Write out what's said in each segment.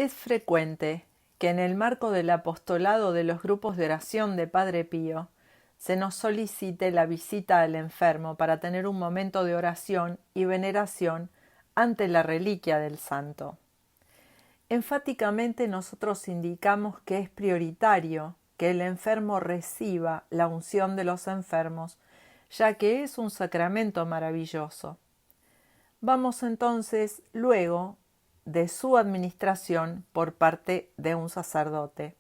Es frecuente que en el marco del apostolado de los grupos de oración de Padre Pío se nos solicite la visita al enfermo para tener un momento de oración y veneración ante la reliquia del santo. Enfáticamente nosotros indicamos que es prioritario que el enfermo reciba la unción de los enfermos, ya que es un sacramento maravilloso. Vamos entonces luego de su administración por parte de un sacerdote.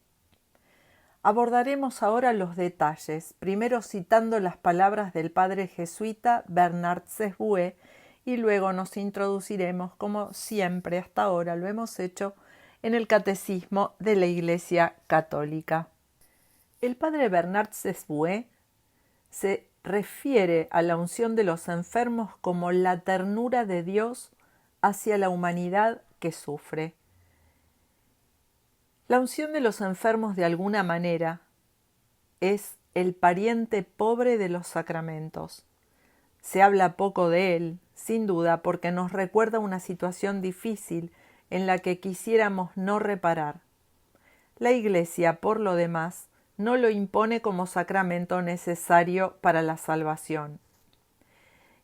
Abordaremos ahora los detalles, primero citando las palabras del padre jesuita Bernard Sesbue y luego nos introduciremos, como siempre hasta ahora lo hemos hecho, en el Catecismo de la Iglesia Católica. El padre Bernard Sesbue se refiere a la unción de los enfermos como la ternura de Dios hacia la humanidad que sufre. La unción de los enfermos de alguna manera es el pariente pobre de los sacramentos. Se habla poco de él, sin duda, porque nos recuerda una situación difícil en la que quisiéramos no reparar. La Iglesia, por lo demás, no lo impone como sacramento necesario para la salvación.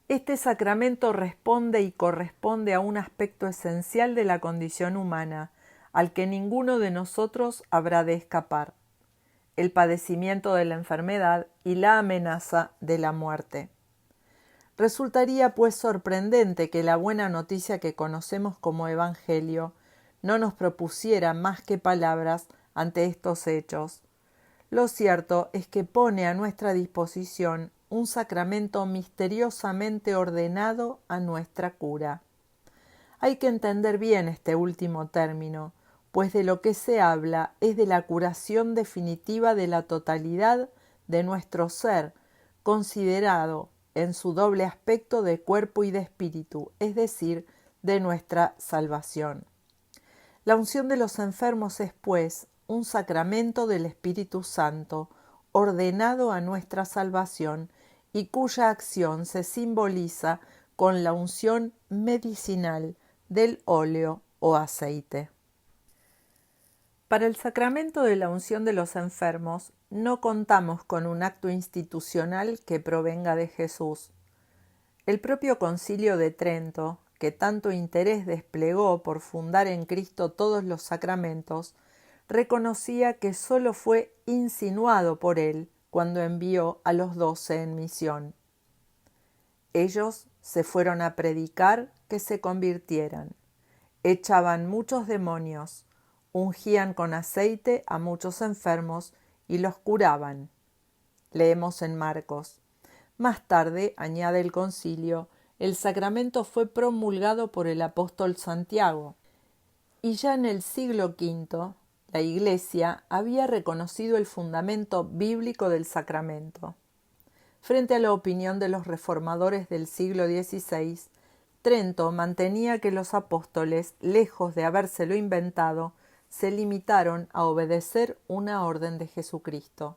Este sacramento responde y corresponde a un aspecto esencial de la condición humana, al que ninguno de nosotros habrá de escapar: el padecimiento de la enfermedad y la amenaza de la muerte. Resultaría pues sorprendente que la buena noticia que conocemos como Evangelio no nos propusiera más que palabras ante estos hechos. Lo cierto es que pone a nuestra disposición un sacramento misteriosamente ordenado a nuestra cura. Hay que entender bien este último término, pues de lo que se habla es de la curación definitiva de la totalidad de nuestro ser, considerado en su doble aspecto de cuerpo y de espíritu, es decir, de nuestra salvación. La unción de los enfermos es, pues, un sacramento del Espíritu Santo, ordenado a nuestra salvación y cuya acción se simboliza con la unción medicinal del óleo o aceite. Para el sacramento de la unción de los enfermos no contamos con un acto institucional que provenga de Jesús. El propio Concilio de Trento, que tanto interés desplegó por fundar en Cristo todos los sacramentos, reconocía que sólo fue insinuado por él cuando envió a los 12 en misión. Ellos se fueron a predicar que se convirtieran, echaban muchos demonios, ungían con aceite a muchos enfermos y los curaban. Leemos en Marcos. Más tarde, añade el concilio, el sacramento fue promulgado por el apóstol Santiago, y ya en el siglo V la Iglesia había reconocido el fundamento bíblico del sacramento. Frente a la opinión de los reformadores del siglo XVI, Trento mantenía que los apóstoles, lejos de habérselo inventado, se limitaron a obedecer una orden de Jesucristo.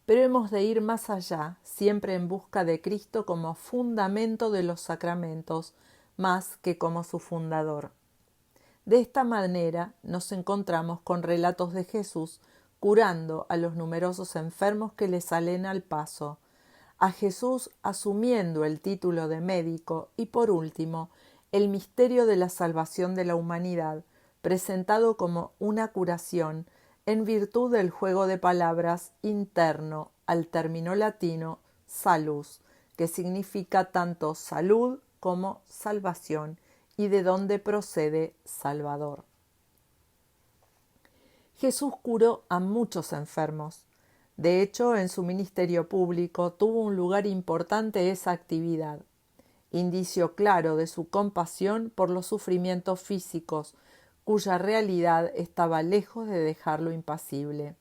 Pero hemos de ir más allá, siempre en busca de Cristo como fundamento de los sacramentos, más que como su fundador. De esta manera nos encontramos con relatos de Jesús curando a los numerosos enfermos que le salen al paso, a Jesús asumiendo el título de médico y, por último, el misterio de la salvación de la humanidad, presentado como una curación en virtud del juego de palabras interno al término latino salus, que significa tanto salud como salvación, y de donde procede Salvador. Jesús curó a muchos enfermos. De hecho, en su ministerio público tuvo un lugar importante esa actividad, indicio claro de su compasión por los sufrimientos físicos, cuya realidad estaba lejos de dejarlo impasible.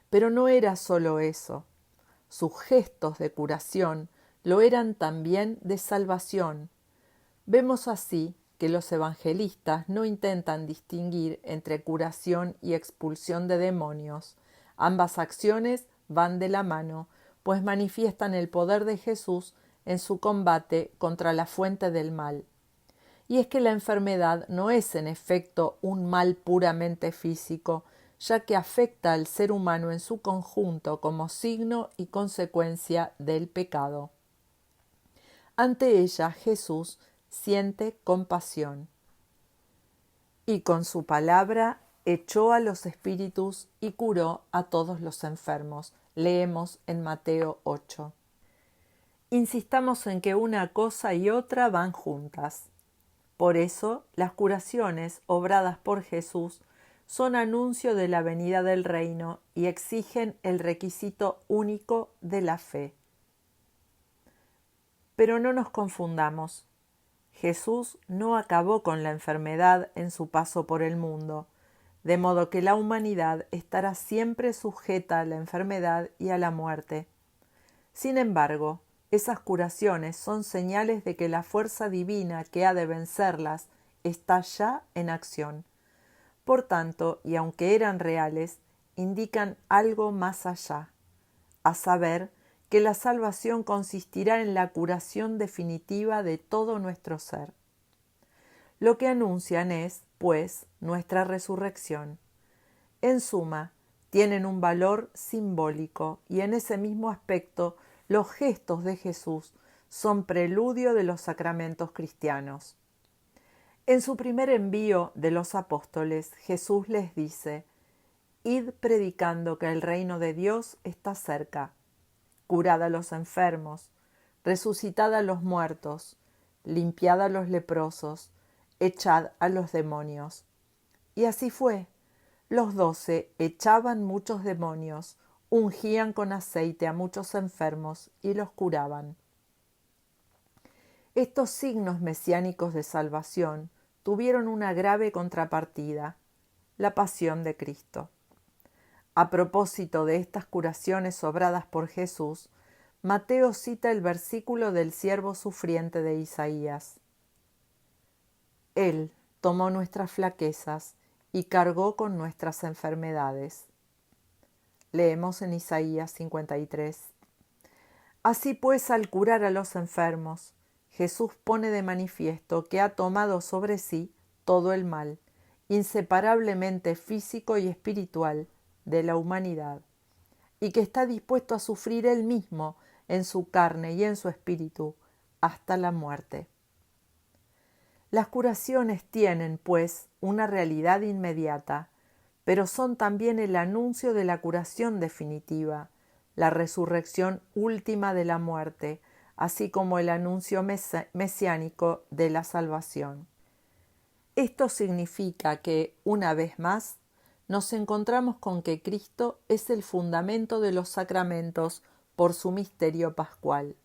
Pero no era solo eso. Sus gestos de curación lo eran también de salvación. Vemos así que los evangelistas no intentan distinguir entre curación y expulsión de demonios. Ambas acciones van de la mano, pues manifiestan el poder de Jesús en su combate contra la fuente del mal. y es que la enfermedad no es en efecto un mal puramente físico, ya que afecta al ser humano en su conjunto como signo y consecuencia del pecado. Ante ella Jesús siente compasión y con su palabra echó a los espíritus y curó a todos los enfermos. Leemos en Mateo 8. Insistamos en que una cosa y otra van juntas. Por eso, las curaciones obradas por Jesús son anuncio de la venida del reino y exigen el requisito único de la fe. Pero no nos confundamos. Jesús no acabó con la enfermedad en su paso por el mundo, de modo que la humanidad estará siempre sujeta a la enfermedad y a la muerte. Sin embargo, esas curaciones son señales de que la fuerza divina que ha de vencerlas está ya en acción. Por tanto, y aunque eran reales, indican algo más allá, a saber, que la salvación consistirá en la curación definitiva de todo nuestro ser. Lo que anuncian es, pues, nuestra resurrección. En suma, tienen un valor simbólico y en ese mismo aspecto los gestos de Jesús son preludio de los sacramentos cristianos. En su primer envío de los apóstoles, Jesús les dice: «Id predicando que el reino de Dios está cerca. Curad a los enfermos, resucitad a los muertos, limpiad a los leprosos, echad a los demonios». Y así fue. Los 12 echaban muchos demonios, ungían con aceite a muchos enfermos y los curaban. Estos signos mesiánicos de salvación tuvieron una grave contrapartida: la pasión de Cristo. A propósito de estas curaciones obradas por Jesús, Mateo cita el versículo del siervo sufriente de Isaías. Él tomó nuestras flaquezas y cargó con nuestras enfermedades. Leemos en Isaías 53. Así pues, al curar a los enfermos, Jesús pone de manifiesto que ha tomado sobre sí todo el mal, inseparablemente físico y espiritual, de la humanidad, y que está dispuesto a sufrir él mismo en su carne y en su espíritu hasta la muerte. Las curaciones tienen, pues, una realidad inmediata, pero son también el anuncio de la curación definitiva, la resurrección última de la muerte, así como el anuncio mesiánico de la salvación. Esto significa que, una vez más, nos encontramos con que Cristo es el fundamento de los sacramentos por su misterio pascual.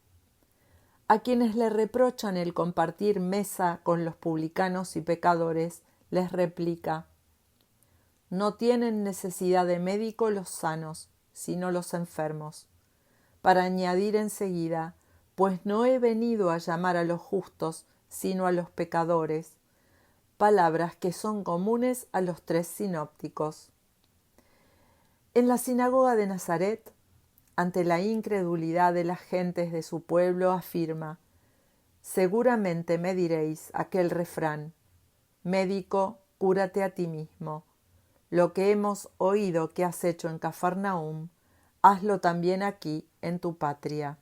A quienes le reprochan el compartir mesa con los publicanos y pecadores, les replica: «No tienen necesidad de médico los sanos, sino los enfermos». Para añadir enseguida: «Pues no he venido a llamar a los justos, sino a los pecadores», palabras que son comunes a los 3 sinópticos. En la sinagoga de Nazaret, ante la incredulidad de las gentes de su pueblo, afirma: «Seguramente me diréis aquel refrán: médico, cúrate a ti mismo. Lo que hemos oído que has hecho en Cafarnaúm, hazlo también aquí en tu patria».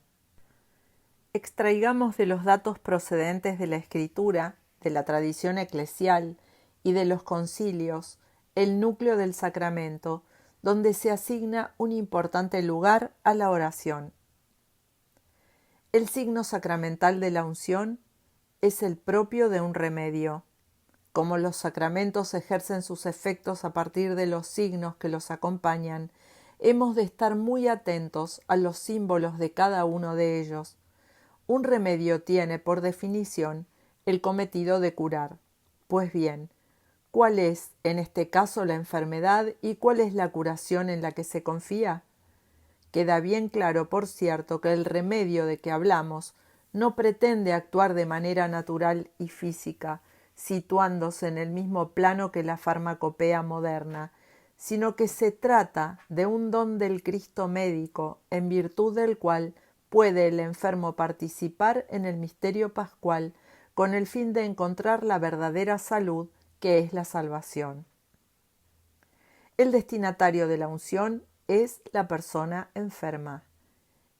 Extraigamos de los datos procedentes de la Escritura, de la tradición eclesial y de los concilios el núcleo del sacramento, donde se asigna un importante lugar a la oración. El signo sacramental de la unción es el propio de un remedio. Como los sacramentos ejercen sus efectos a partir de los signos que los acompañan, hemos de estar muy atentos a los símbolos de cada uno de ellos. Un remedio tiene, por definición, el cometido de curar. Pues bien, ¿cuál es, en este caso, la enfermedad y cuál es la curación en la que se confía? Queda bien claro, por cierto, que el remedio de que hablamos no pretende actuar de manera natural y física, situándose en el mismo plano que la farmacopea moderna, sino que se trata de un don del Cristo médico, en virtud del cual puede el enfermo participar en el misterio pascual con el fin de encontrar la verdadera salud, que es la salvación. El destinatario de la unción es la persona enferma.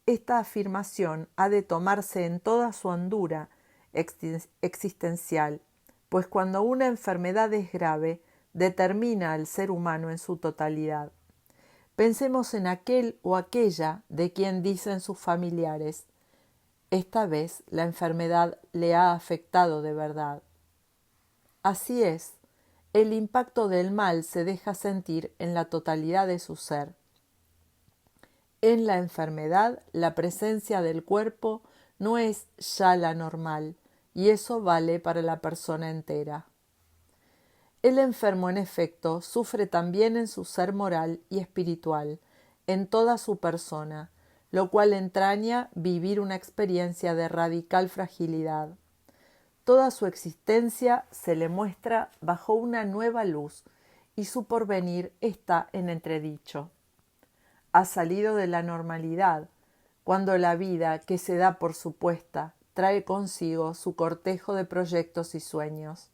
Esta afirmación ha de tomarse en toda su hondura existencial, pues cuando una enfermedad es grave, determina al ser humano en su totalidad. Pensemos en aquel o aquella de quien dicen sus familiares: esta vez la enfermedad le ha afectado de verdad. Así es, el impacto del mal se deja sentir en la totalidad de su ser. En la enfermedad, la presencia del cuerpo no es ya la normal, y eso vale para la persona entera. El enfermo, en efecto, sufre también en su ser moral y espiritual, en toda su persona, lo cual entraña vivir una experiencia de radical fragilidad. Toda su existencia se le muestra bajo una nueva luz, y su porvenir está en entredicho. Ha salido de la normalidad, cuando la vida, que se da por supuesta, trae consigo su cortejo de proyectos y sueños.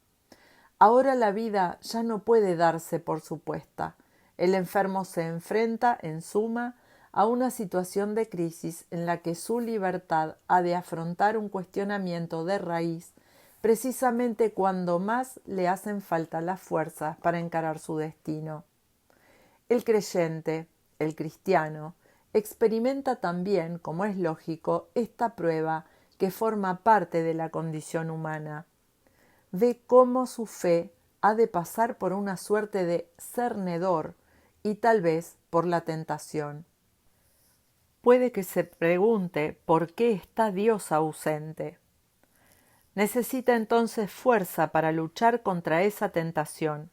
Ahora la vida ya no puede darse por supuesta. El enfermo se enfrenta, en suma, a una situación de crisis en la que su libertad ha de afrontar un cuestionamiento de raíz, precisamente cuando más le hacen falta las fuerzas para encarar su destino. El creyente, el cristiano, experimenta también, como es lógico, esta prueba que forma parte de la condición humana. Ve cómo su fe ha de pasar por una suerte de cernedor y tal vez por la tentación. Puede que se pregunte por qué está Dios ausente. Necesita entonces fuerza para luchar contra esa tentación,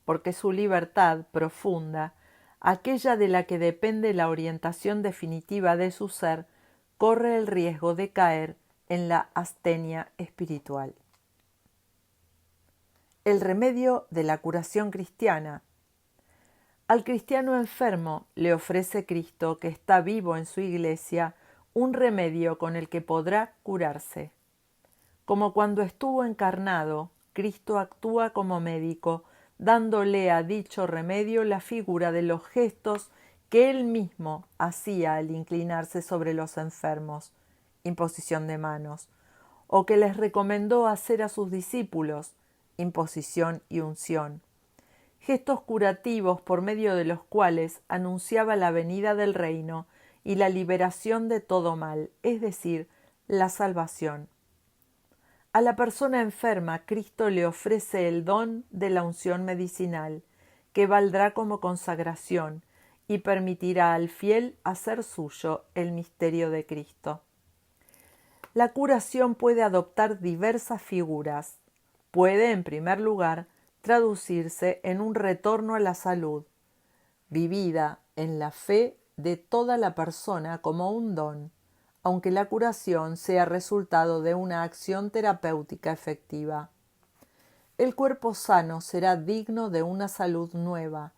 porque su libertad profunda, aquella de la que depende la orientación definitiva de su ser, corre el riesgo de caer en la astenia espiritual. El remedio de la curación cristiana. Al cristiano enfermo le ofrece Cristo, que está vivo en su iglesia, un remedio con el que podrá curarse. Como cuando estuvo encarnado, Cristo actúa como médico, dándole a dicho remedio la figura de los gestos que él mismo hacía al inclinarse sobre los enfermos, imposición de manos, o que les recomendó hacer a sus discípulos, imposición y unción. Gestos curativos por medio de los cuales anunciaba la venida del reino y la liberación de todo mal, es decir, la salvación. A la persona enferma, Cristo le ofrece el don de la unción medicinal, que valdrá como consagración y permitirá al fiel hacer suyo el misterio de Cristo. La curación puede adoptar diversas figuras. Puede, en primer lugar, traducirse en un retorno a la salud, vivida en la fe de toda la persona como un don, aunque la curación sea resultado de una acción terapéutica efectiva. El cuerpo sano será digno de una salud nueva.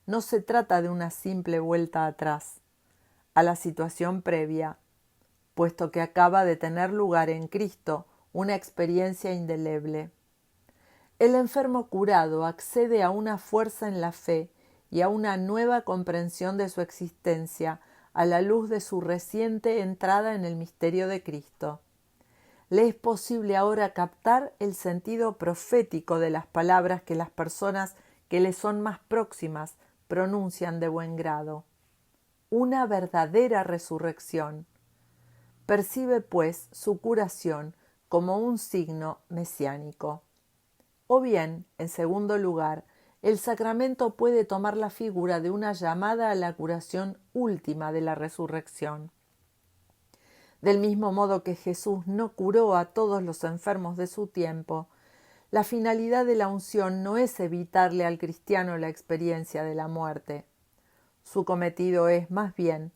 No se trata de una simple vuelta atrás, a la situación previa, puesto que acaba de tener lugar en Cristo una experiencia indeleble. El enfermo curado accede a una fuerza en la fe y a una nueva comprensión de su existencia a la luz de su reciente entrada en el misterio de Cristo. Le es posible ahora captar el sentido profético de las palabras que las personas que le son más próximas pronuncian de buen grado. Una verdadera resurrección. Percibe, pues, su curación como un signo mesiánico. O bien, en segundo lugar, el sacramento puede tomar la figura de una llamada a la curación última de la resurrección. Del mismo modo que Jesús no curó a todos los enfermos de su tiempo, la finalidad de la unción no es evitarle al cristiano la experiencia de la muerte. Su cometido es, más bien,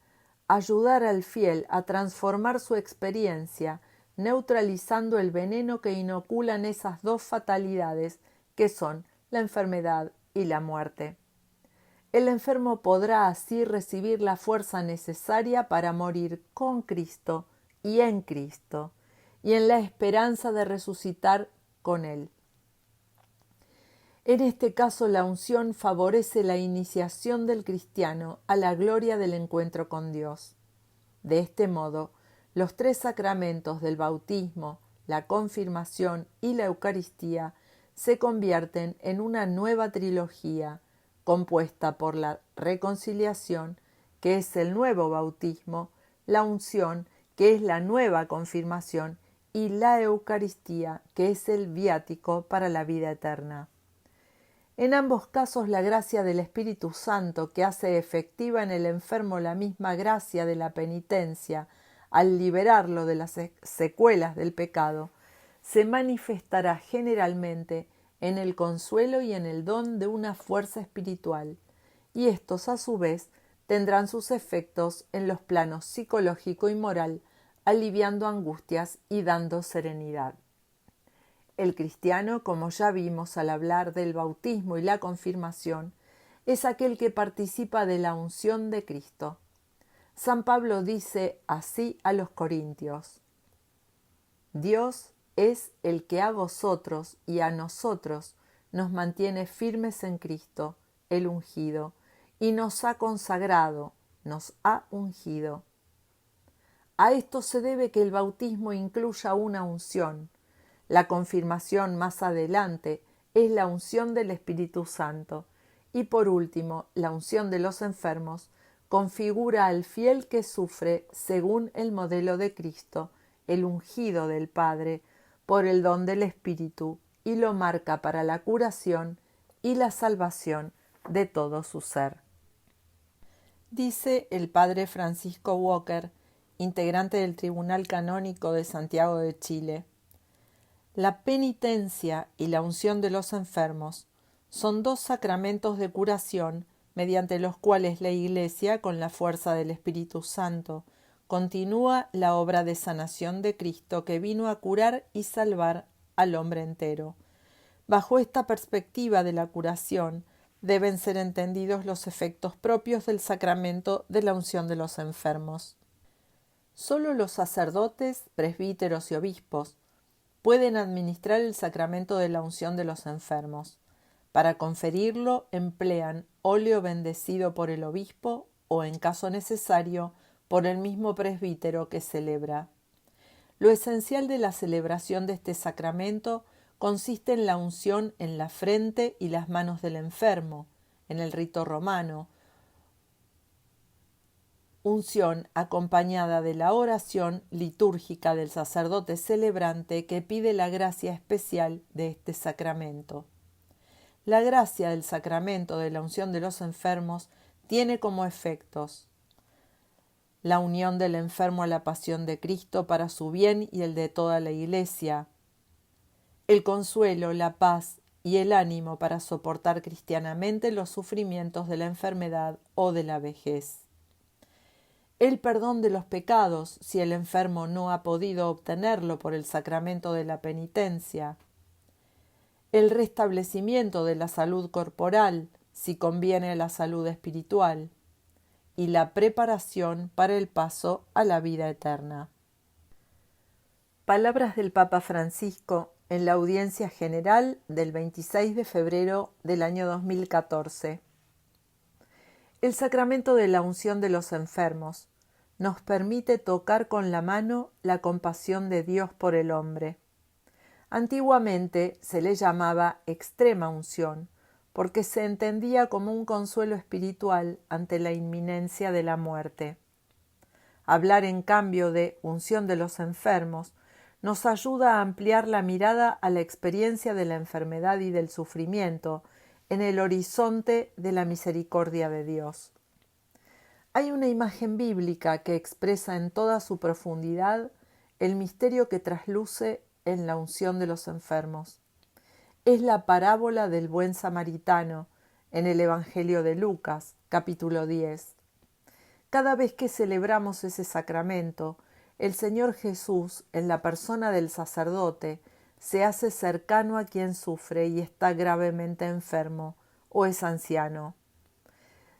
ayudar al fiel a transformar su experiencia, neutralizando el veneno que inoculan esas dos fatalidades que son la enfermedad y la muerte. El enfermo podrá así recibir la fuerza necesaria para morir con Cristo y en Cristo, y en la esperanza de resucitar con él. En este caso, la unción favorece la iniciación del cristiano a la gloria del encuentro con Dios. De este modo, los tres sacramentos del bautismo, la confirmación y la Eucaristía se convierten en una nueva trilogía compuesta por la reconciliación, que es el nuevo bautismo, la unción, que es la nueva confirmación, y la Eucaristía, que es el viático para la vida eterna. En ambos casos, la gracia del Espíritu Santo, que hace efectiva en el enfermo la misma gracia de la penitencia, al liberarlo de las secuelas del pecado, se manifestará generalmente en el consuelo y en el don de una fuerza espiritual, y estos a su vez tendrán sus efectos en los planos psicológico y moral, aliviando angustias y dando serenidad. El cristiano, como ya vimos al hablar del bautismo y la confirmación, es aquel que participa de la unción de Cristo. San Pablo dice así a los Corintios: Dios es el que a vosotros y a nosotros nos mantiene firmes en Cristo, el ungido, y nos ha consagrado, nos ha ungido. A esto se debe que el bautismo incluya una unción. La confirmación más adelante es la unción del Espíritu Santo. Y por último, la unción de los enfermos configura al fiel que sufre según el modelo de Cristo, el ungido del Padre, por el don del Espíritu, y lo marca para la curación y la salvación de todo su ser. Dice el padre Francisco Walker, integrante del Tribunal Canónico de Santiago de Chile: la penitencia y la unción de los enfermos son dos sacramentos de curación mediante los cuales la Iglesia, con la fuerza del Espíritu Santo, continúa la obra de sanación de Cristo, que vino a curar y salvar al hombre entero. Bajo esta perspectiva de la curación, deben ser entendidos los efectos propios del sacramento de la unción de los enfermos. Solo los sacerdotes, presbíteros y obispos pueden administrar el sacramento de la unción de los enfermos. Para conferirlo emplean óleo bendecido por el obispo o, en caso necesario, por el mismo presbítero que celebra. Lo esencial de la celebración de este sacramento consiste en la unción en la frente y las manos del enfermo, en el rito romano, unción acompañada de la oración litúrgica del sacerdote celebrante que pide la gracia especial de este sacramento. La gracia del sacramento de la unción de los enfermos tiene como efectos la unión del enfermo a la pasión de Cristo para su bien y el de toda la Iglesia, el consuelo, la paz y el ánimo para soportar cristianamente los sufrimientos de la enfermedad o de la vejez, el perdón de los pecados si el enfermo no ha podido obtenerlo por el sacramento de la penitencia, el restablecimiento de la salud corporal si conviene a la salud espiritual, y la preparación para el paso a la vida eterna. Palabras del Papa Francisco en la audiencia general del 26 de febrero del año 2014. El sacramento de la unción de los enfermos nos permite tocar con la mano la compasión de Dios por el hombre. Antiguamente se le llamaba extrema unción, porque se entendía como un consuelo espiritual ante la inminencia de la muerte. Hablar, en cambio, de unción de los enfermos nos ayuda a ampliar la mirada a la experiencia de la enfermedad y del sufrimiento en el horizonte de la misericordia de Dios. Hay una imagen bíblica que expresa en toda su profundidad el misterio que trasluce en la unción de los enfermos. Es la parábola del buen samaritano en el Evangelio de Lucas, capítulo 10. Cada vez que celebramos ese sacramento, el Señor Jesús, en la persona del sacerdote, se hace cercano a quien sufre y está gravemente enfermo o es anciano.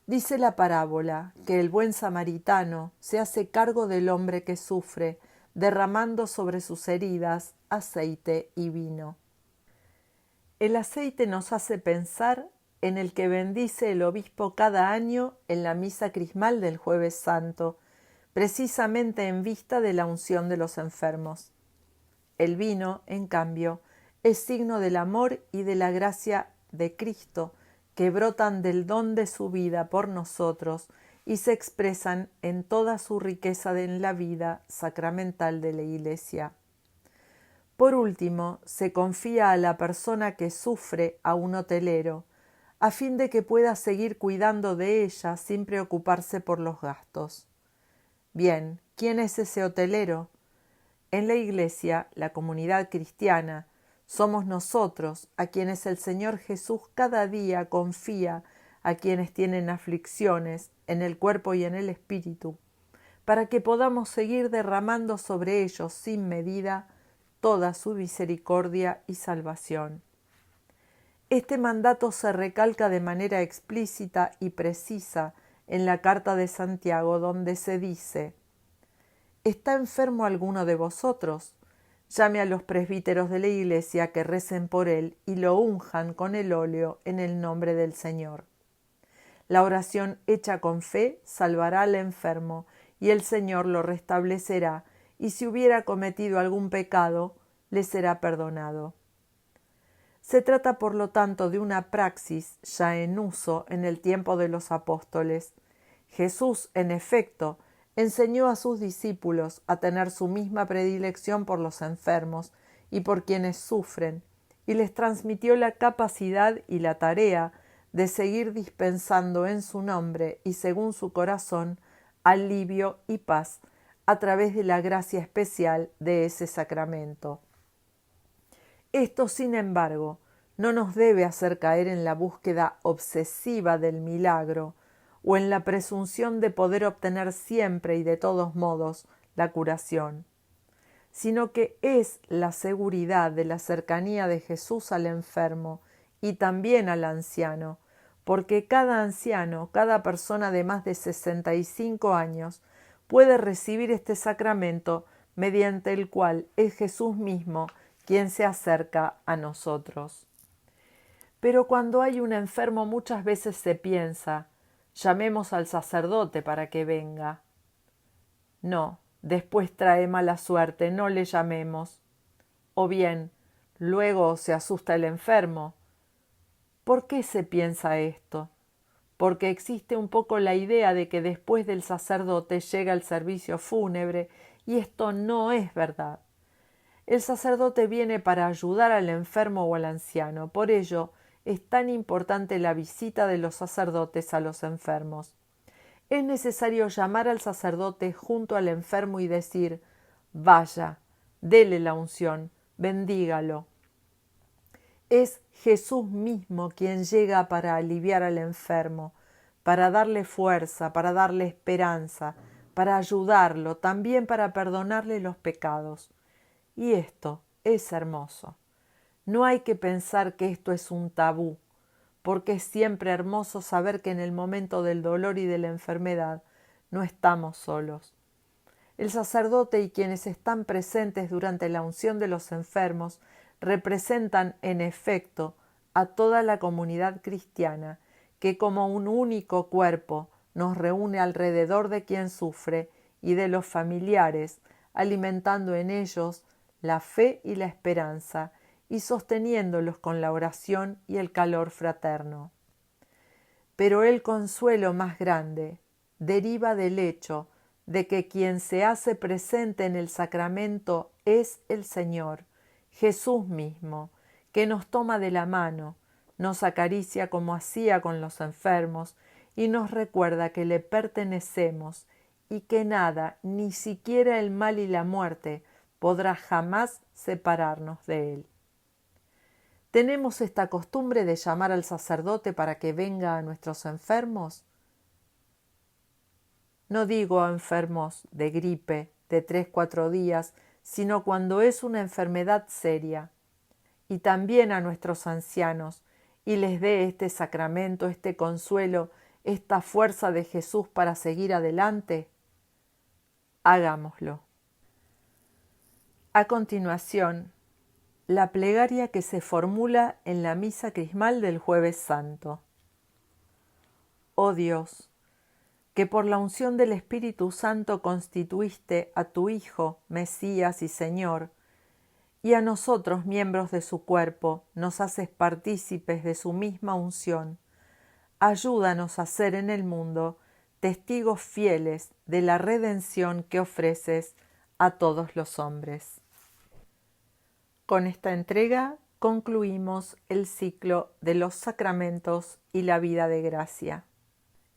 Dice la parábola que el buen samaritano se hace cargo del hombre que sufre derramando sobre sus heridas aceite y vino. El aceite nos hace pensar en el que bendice el obispo cada año en la misa crismal del Jueves Santo, precisamente en vista de la unción de los enfermos. El vino, en cambio, es signo del amor y de la gracia de Cristo, que brotan del don de su vida por nosotros y se expresan en toda su riqueza en la vida sacramental de la Iglesia. Por último, se confía a la persona que sufre a un hotelero, a fin de que pueda seguir cuidando de ella sin preocuparse por los gastos. Bien, ¿quién es ese hotelero? En la Iglesia, la comunidad cristiana, somos nosotros a quienes el Señor Jesús cada día confía a quienes tienen aflicciones en el cuerpo y en el espíritu, para que podamos seguir derramando sobre ellos sin medida toda su misericordia y salvación. Este mandato se recalca de manera explícita y precisa en la carta de Santiago, donde se dice: ¿Está enfermo alguno de vosotros? Llame a los presbíteros de la Iglesia que recen por él y lo unjan con el óleo en el nombre del Señor. La oración hecha con fe salvará al enfermo y el Señor lo restablecerá, y si hubiera cometido algún pecado, le será perdonado. Se trata, por lo tanto, de una praxis ya en uso en el tiempo de los apóstoles. Jesús, en efecto, enseñó a sus discípulos a tener su misma predilección por los enfermos y por quienes sufren, y les transmitió la capacidad y la tarea de seguir dispensando en su nombre y según su corazón alivio y paz a través de la gracia especial de ese sacramento. Esto, sin embargo, no nos debe hacer caer en la búsqueda obsesiva del milagro o en la presunción de poder obtener siempre y de todos modos la curación, sino que es la seguridad de la cercanía de Jesús al enfermo y también al anciano, porque cada anciano, cada persona de más de 65 años, puede recibir este sacramento mediante el cual es Jesús mismo quien se acerca a nosotros. Pero cuando hay un enfermo muchas veces se piensa: llamemos al sacerdote para que venga. No, después trae mala suerte, no le llamemos. O bien, luego se asusta el enfermo. ¿Por qué se piensa esto? Porque existe un poco la idea de que después del sacerdote llega el servicio fúnebre, y esto no es verdad. El sacerdote viene para ayudar al enfermo o al anciano, por ello es tan importante la visita de los sacerdotes a los enfermos. Es necesario llamar al sacerdote junto al enfermo y decir: vaya, dele la unción, bendígalo. Es Jesús mismo quien llega para aliviar al enfermo, para darle fuerza, para darle esperanza, para ayudarlo, también para perdonarle los pecados. Y esto es hermoso. No hay que pensar que esto es un tabú, porque es siempre hermoso saber que en el momento del dolor y de la enfermedad no estamos solos. El sacerdote y quienes están presentes durante la unción de los enfermos representan, en efecto, a toda la comunidad cristiana, que como un único cuerpo nos reúne alrededor de quien sufre y de los familiares, alimentando en ellos la fe y la esperanza, y sosteniéndolos con la oración y el calor fraterno. Pero el consuelo más grande deriva del hecho de que quien se hace presente en el sacramento es el Señor, Jesús mismo, que nos toma de la mano, nos acaricia como hacía con los enfermos y nos recuerda que le pertenecemos y que nada, ni siquiera el mal y la muerte, podrá jamás separarnos de él. ¿Tenemos esta costumbre de llamar al sacerdote para que venga a nuestros enfermos? No digo a enfermos de gripe, de 3-4 días, sino cuando es una enfermedad seria. Y también a nuestros ancianos, y les dé este sacramento, este consuelo, esta fuerza de Jesús para seguir adelante. Hagámoslo. A continuación, la plegaria que se formula en la misa crismal del Jueves Santo. Oh Dios, que por la unción del Espíritu Santo constituiste a tu Hijo, Mesías y Señor, y a nosotros, miembros de su cuerpo, nos haces partícipes de su misma unción. Ayúdanos a ser en el mundo testigos fieles de la redención que ofreces a todos los hombres. Con esta entrega concluimos el ciclo de los sacramentos y la vida de gracia.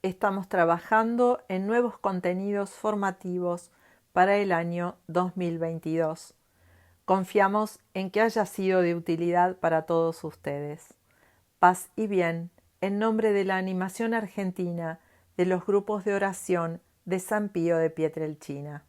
Estamos trabajando en nuevos contenidos formativos para el año 2022. Confiamos en que haya sido de utilidad para todos ustedes. Paz y bien, en nombre de la Animación Argentina de los grupos de oración de San Pío de Pietrelcina.